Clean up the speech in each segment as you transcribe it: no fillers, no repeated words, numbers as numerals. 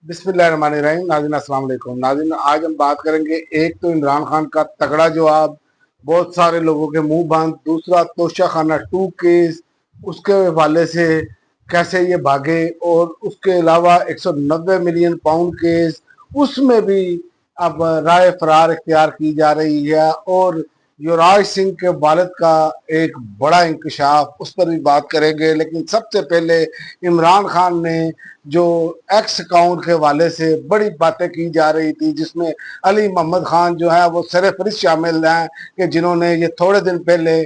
बिस्मिल्लाहिर्रहमानिर्रहीम। नाज़रीन अस्सलाम वालेकुम। नाज़रीन आज हम बात करेंगे, एक तो इमरान खान का तगड़ा जवाब, बहुत सारे लोगों के मुंह बंद। दूसरा तोशाखाना 2 केस, उसके हवाले से कैसे ये भागे। और उसके अलावा 190 मिलियन पाउंड केस, उसमें भी अब राय फरार इख्तियार की जा रही है। और युवराज सिंह के वालिद का एक बड़ा इंकशाफ, उस पर भी बात करेंगे। लेकिन सबसे पहले इमरान खान ने जो एक्स अकाउंट के हवाले से बड़ी बातें की जा रही थी, जिसमें अली मोहम्मद खान जो है वो सरफहरिस्त शामिल हैं कि जिन्होंने ये थोड़े दिन पहले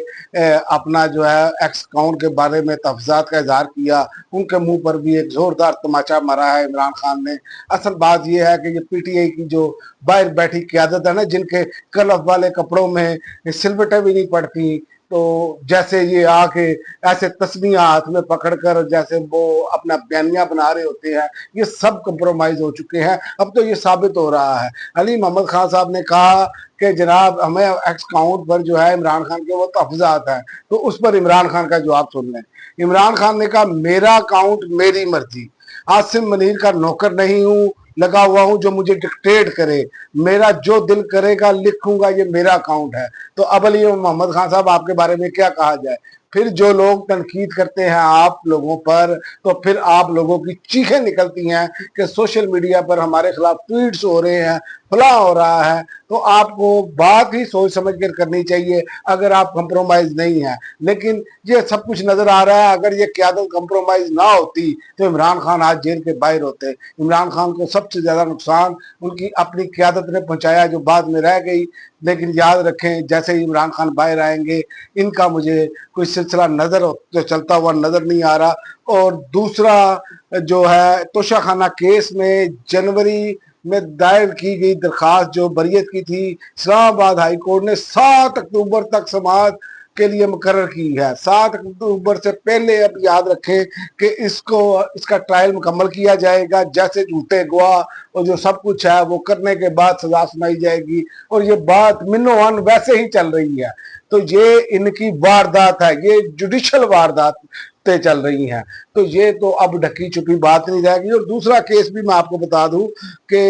अपना जो है एक्स अकाउंट के बारे में तफजात का इजहार किया। उनके मुंह पर भी एक जोरदार तमाचा मारा है इमरान खान ने। असल बात यह है कि ये पीटीआई की जो बाहर बैठी क्यादत है ना, जिनके कलफ वाले कपड़ों में सिलवटें भी नहीं पड़ती, तो जैसे ये आके ऐसे तस्वीर हाथ में पकड़कर जैसे वो अपना बयानिया बना रहे होते हैं, ये सब कंप्रोमाइज हो चुके हैं। अब तो ये साबित हो रहा है। अली मोहम्मद खान साहब ने कहा कि जनाब हमें एक्स काउंट पर जो है इमरान खान के वो तहफात है, तो उस पर इमरान खान का जवाब सुन लें। इमरान खान ने कहा, मेरा अकाउंट मेरी मर्जी, आसिम मनीर का नौकर नहीं हूँ, लगा हुआ हूं जो मुझे डिक्टेट करे, मेरा जो दिल करेगा लिखूंगा, ये मेरा अकाउंट है। तो अब अली मोहम्मद खान साहब, आपके बारे में क्या कहा जाए। फिर जो लोग तनकीद करते हैं आप लोगों पर, तो फिर आप लोगों की चीखें निकलती हैं कि सोशल मीडिया पर हमारे खिलाफ ट्वीट्स हो रहे हैं, फला हो रहा है। तो आपको बात ही सोच समझ कर करनी चाहिए अगर आप कंप्रोमाइज नहीं है। लेकिन ये सब कुछ नजर आ रहा है, अगर ये क्यादत कंप्रोमाइज ना होती तो इमरान खान आज जेल के बाहर होते। इमरान खान को सबसे ज्यादा नुकसान उनकी अपनी क्यादत ने पहुंचाया, जो बाद में रह गई। लेकिन याद रखें, जैसे ही इमरान खान बाहर आएंगे, इनका मुझे कोई सिलसिला नजर तो चलता हुआ नजर नहीं आ रहा। और दूसरा जो है, तोशाखाना केस में जनवरी में दायर की गई दरखास्त जो बरियत की थी, इस्लामाबाद हाई कोर्ट ने 7 अक्टूबर तक समाअत के लिए मुकर्रर की है। 7 अक्टूबर से पहले अब याद रखें कि इसका ट्रायल मुकम्मल किया जाएगा। जैसे झूठे गवाह और जो सब कुछ है वो करने के बाद सजा सुनाई जाएगी। और ये बात मिन्नो वैसे ही चल रही है। तो ये इनकी वारदात है, ये जुडिशल वारदात चल रही हैं। तो ये तो अब ढकी छुपी बात नहीं रहेगी। और दूसरा केस भी मैं आपको बता दूं कि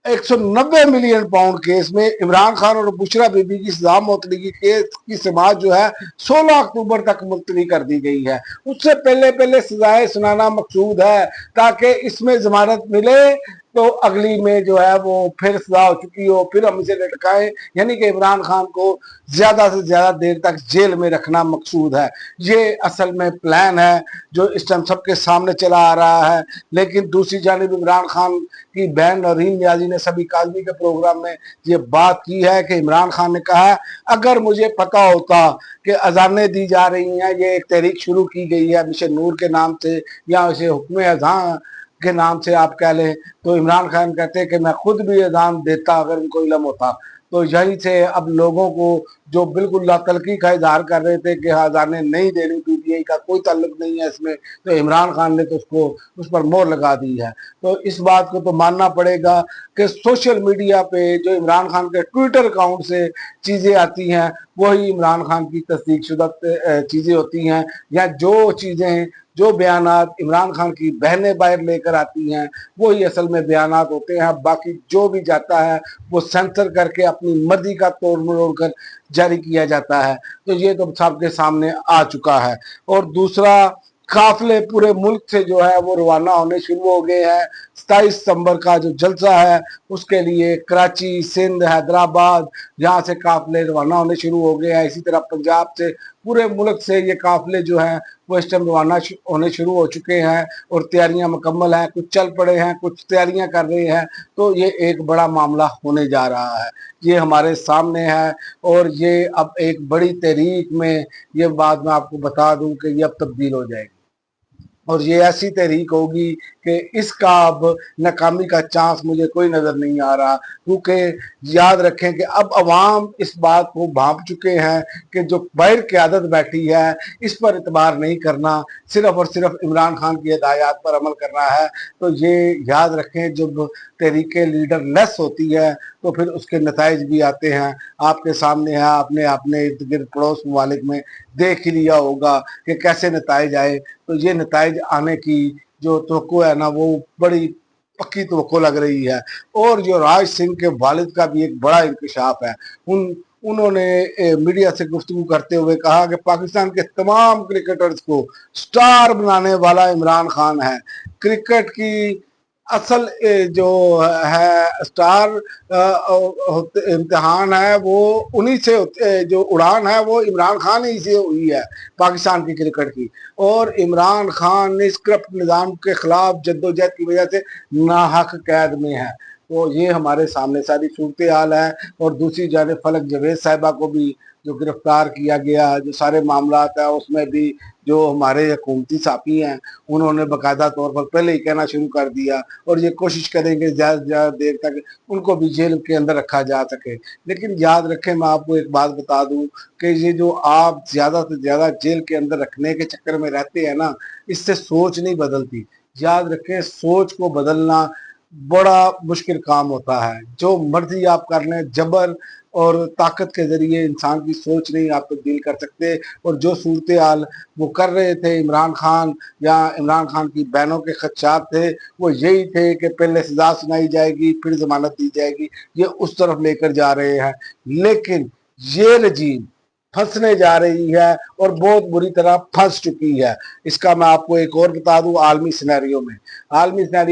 190 मिलियन पाउंड केस में इमरान खान और बुशरा बीबी की सजा मुअत्तली केस की समाअत जो है 16 अक्टूबर तक मुलतवी कर दी गई है। उससे पहले पहले सजाएं सुनाना मकसूद है, ताकि इसमें जमानत मिले तो अगली में जो है वो फिर सजा हो चुकी हो, फिर हम इसे लटकाएं। यानी कि इमरान खान को ज्यादा से ज्यादा देर तक जेल में रखना मकसूद है। ये असल में प्लान है जो इस टाइम सबके सामने चला आ रहा है। लेकिन दूसरी जानिब इमरान खान की बहन नौरीन नियाजी ने सभी काजमी के प्रोग्राम में ये बात की है कि इमरान खान ने कहा है, अगर मुझे पता होता कि अजानें दी जा रही हैं, ये एक तहरीक शुरू की गई है मिशन नूर के नाम से, या इसे हुक्म अज़ान के नाम से आप कह लें, तो इमरान खान कहते हैं कि मैं खुद भी अजान देता अगर उनको इल्म होता। तो यहीं से अब लोगों को जो बिल्कुल लातलकी का इजहार कर रहे थे कि अजानें नहीं देनी, पीटीआई का कोई ताल्लुक नहीं है इसमें, तो इमरान खान ने तो उसको उस पर मोहर लगा दी है। तो इस बात को तो मानना पड़ेगा कि सोशल मीडिया पे जो इमरान खान के ट्विटर अकाउंट से चीज़ें आती हैं, वही इमरान खान की तस्दीक शुदा चीज़ें होती हैं। या जो चीज़ें, जो बयानात इमरान खान की बहनें बाहर लेकर आती हैं, वही असल में बयानात होते हैं। बाकी जो भी जाता है वो सेंसर करके अपनी मर्जी का तोड़ मरोड़ कर जारी किया जाता है। तो ये तो सबके सामने आ चुका है। और दूसरा, काफिले पूरे मुल्क से जो है वो रवाना होने शुरू हो गए हैं। 27 सितंबर का जो जलसा है उसके लिए कराची, सिंध, हैदराबाद, यहाँ से काफिले रवाना होने शुरू हो गए हैं। इसी तरह पंजाब से, पूरे मुल्क से ये काफिले जो हैं वो इस टाइम रवाना होने शुरू हो चुके हैं। और तैयारियां मुकम्मल हैं, कुछ चल पड़े हैं, कुछ तैयारियां कर रहे हैं। तो ये एक बड़ा मामला होने जा रहा है, ये हमारे सामने है। और ये अब एक बड़ी तहरीक में, ये बात मैं आपको बता दूं कि ये अब तब्दील हो जाएगी। और ये ऐसी तहरीक होगी कि इसका अब नाकामी का चांस मुझे कोई नज़र नहीं आ रहा। क्योंकि याद रखें कि अब अवाम इस बात को भांप चुके हैं कि जो बाहर क़यादत बैठी है इस पर इतबार नहीं करना, सिर्फ और सिर्फ इमरान खान की हिदायत पर अमल करना है। तो ये याद रखें, जब तहरीक लीडर लेस होती है तो फिर उसके नताइज भी आते हैं। आपके सामने है, आपने अपने इर्द गिर्द पड़ोस ममालिक में देख ही लिया होगा कि कैसे नताइज आए। तो ये नताइज आने की जो तवक्को है ना, वो बड़ी पक्की तवक्को लग रही है। और जो राज सिंह के वालिद का भी एक बड़ा इंकशाफ है। उन्होंने मीडिया से गुफ्तगू करते हुए कहा कि पाकिस्तान के तमाम क्रिकेटर्स को स्टार बनाने वाला इमरान खान है। क्रिकेट की असल जो है स्टार इम्तिहान है वो उन्हीं से, जो उड़ान है वो इमरान खान ही से हुई है पाकिस्तान की क्रिकेट की। और इमरान खान ने इस करप्ट निज़ाम के खिलाफ जद्दोजहद की वजह से नाहक कैद में है। तो ये हमारे सामने सारी सूरत हाल है। और दूसरी जानिब फलक जवेद साहिबा को भी जो गिरफ्तार किया गया, जो सारे मामला है उसमें भी जो हमारे हुकूमती साथी हैं उन्होंने बाकायदा तौर पर पहले ही कहना शुरू कर दिया और ये कोशिश करेंगे ज़्यादा से ज़्यादा देर तक उनको भी जेल के अंदर रखा जा सके। लेकिन याद रखें, मैं आपको एक बात बता दूं कि ये जो आप ज़्यादा से ज़्यादा जेल के अंदर रखने के चक्कर में रहते हैं ना, इससे सोच नहीं बदलती। याद रखें, सोच को बदलना बड़ा मुश्किल काम होता है। जो मर्जी आप कर लें, जबर और ताकत के जरिए इंसान की सोच नहीं आप तब्दील कर सकते। और जो सूरत हाल वो कर रहे थे इमरान खान या इमरान खान की बहनों के खदशात थे, वो यही थे कि पहले सजा सुनाई जाएगी फिर जमानत दी जाएगी, ये उस तरफ लेकर जा रहे हैं। लेकिन ये रजीम फंसने जा रही है और बहुत बुरी तरह फंस चुकी है। इसका मैं आपको एक और बता दूं, आलमी सिनेरियो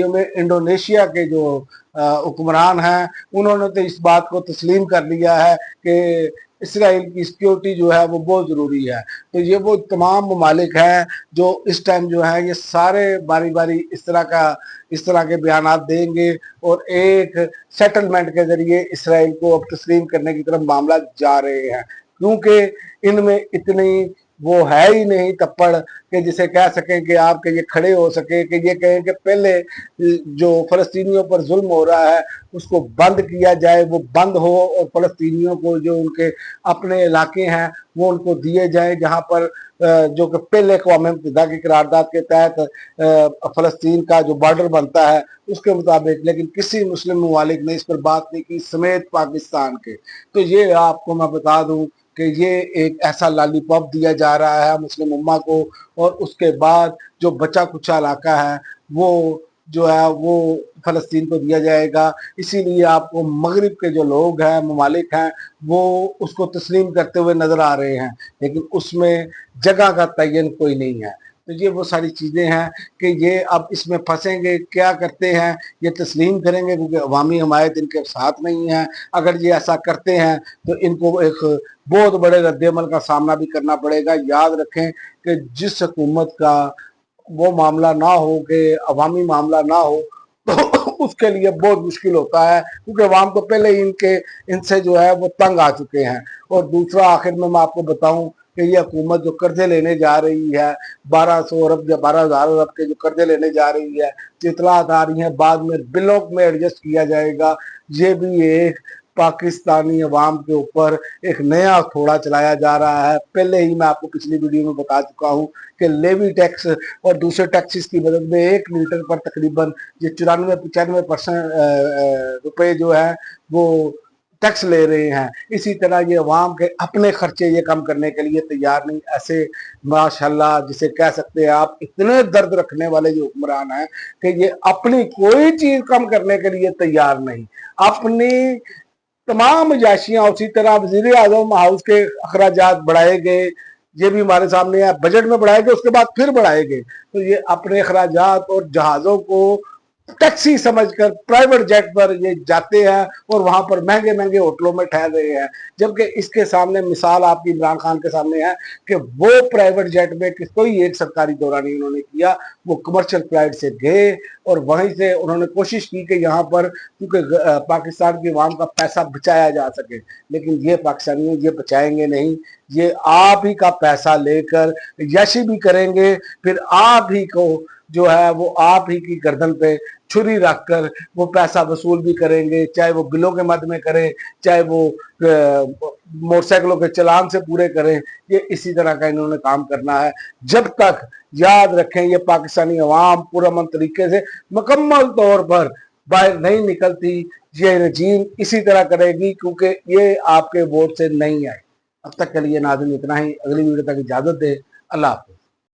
में इंडोनेशिया के जो हुक्मरान हैं उन्होंने तो इस बात को तस्लीम कर लिया है कि इसराइल की सिक्योरिटी जो है वो बहुत ज़रूरी है। तो ये वो तमाम ममालिक हैं जो इस टाइम जो है ये सारे बारी बारी इस तरह के बयानात देंगे और एक सेटलमेंट के जरिए इसराइल को अब तस्लीम करने की तरफ मामला जा रहे हैं। क्योंकि इनमें इतनी वो है ही नहीं तप्पड़ कि जिसे कह सकें कि आपके ये खड़े हो सके कि ये कहें कि पहले जो फ़लस्तीनियों पर जुल्म हो रहा है उसको बंद किया जाए, वो बंद हो और फ़लस्तीनियों को जो उनके अपने इलाके हैं वो उनको दिए जाए, जहाँ पर जो कि पहले अक़वाम मुत्तहिदा की करारदाद के तहत फ़लस्तीन का जो बॉर्डर बनता है उसके मुताबिक। लेकिन किसी मुस्लिम ममालिक ने इस पर बात नहीं की समेत पाकिस्तान के। तो ये आपको मैं बता दूं कि ये एक ऐसा लॉलीपॉप दिया जा रहा है मुस्लिम उम्मा को, और उसके बाद जो बचा कुचा इलाका है वो जो है वो फ़लस्तीन को दिया जाएगा। इसीलिए आपको मगरिब के जो लोग हैं, ममालिक हैं, वो उसको तस्लीम करते हुए नज़र आ रहे हैं, लेकिन उसमें जगह का तयन कोई नहीं है। तो ये वो सारी चीज़ें हैं कि ये अब इसमें फंसेंगे। क्या करते हैं, ये तस्लीम करेंगे क्योंकि अवामी हमायत इनके साथ नहीं है। अगर ये ऐसा करते हैं तो इनको एक बहुत बड़े रद्द-ए-अमल का सामना भी करना पड़ेगा। याद रखें कि जिस हुकूमत का वो मामला ना हो कि अवामी मामला ना हो तो उसके लिए बहुत मुश्किल होता है, क्योंकि अवाम तो पहले ही इनसे जो है वो तंग आ चुके हैं। और दूसरा आखिर में मैं आपको बताऊं कि ये हुकूमत जो कर्जे लेने जा रही है 1200 अरब या 12,000 अरब के जो कर्जे लेने जा रही है, इतलात आ रही हैं बाद में बिलों में एडजस्ट किया जाएगा। ये भी एक पाकिस्तानी अवाम के ऊपर एक नया थोड़ा चलाया जा रहा है। पहले ही मैं आपको पिछली वीडियो में बता चुका हूँ कि लेवी टैक्स और दूसरे टैक्सेस की मदद में 1 लीटर पर तकरीबन ये 94-95% रुपए जो है वो टैक्स ले रहे हैं। इसी तरह ये अवाम के अपने खर्चे ये कम करने के लिए तैयार नहीं। ऐसे माशाल्लाह जिसे कह सकते हैं आप, इतने दर्द रखने वाले जो हुक्मरान हैं कि ये अपनी कोई चीज कम करने के लिए तैयार नहीं। अपनी तमाम अयाशियां, उसी तरह वज़ीर आज़म हाउस के अखराजात बढ़ाए गए, ये भी हमारे सामने है, बजट में बढ़ाए गए, उसके बाद फिर बढ़ाए गए। तो ये अपने अखराजात और जहाज़ों को टैक्सी समझकर प्राइवेट जेट पर ये जाते हैं और वहां पर महंगे महंगे होटलों में ठहर रहे हैं। जबकि इसके सामने मिसाल आपकी इमरान खान के सामने है कि वो प्राइवेट जेट में कोई एक सरकारी दौरा नहीं उन्होंने किया, वो कमर्शियल फ्लाइट से गए और वहीं से उन्होंने कोशिश की कि यहाँ पर क्योंकि पाकिस्तान की आवाम का पैसा बचाया जा सके। लेकिन ये पाकिस्तानी ये बचाएंगे नहीं, ये आप ही का पैसा लेकर यशी भी करेंगे, फिर आप ही को जो है वो आप ही की गर्दन पे छुरी रखकर वो पैसा वसूल भी करेंगे, चाहे वो बिलों के मद में करें, चाहे वो मोटरसाइकिलों के चलान से पूरे करें। ये इसी तरह का इन्होंने काम करना है। जब तक याद रखें ये पाकिस्तानी अवाम पुरअमन तरीके से मुकम्मल तौर पर बाहर नहीं निकलती, ये रजीम इसी तरह करेगी, क्योंकि ये आपके वोट से नहीं आए। अब तक के लिए नाज़रीन इतना ही। अगली वीडियो तक इजाजत दे। अल्लाह हाफ़िज़।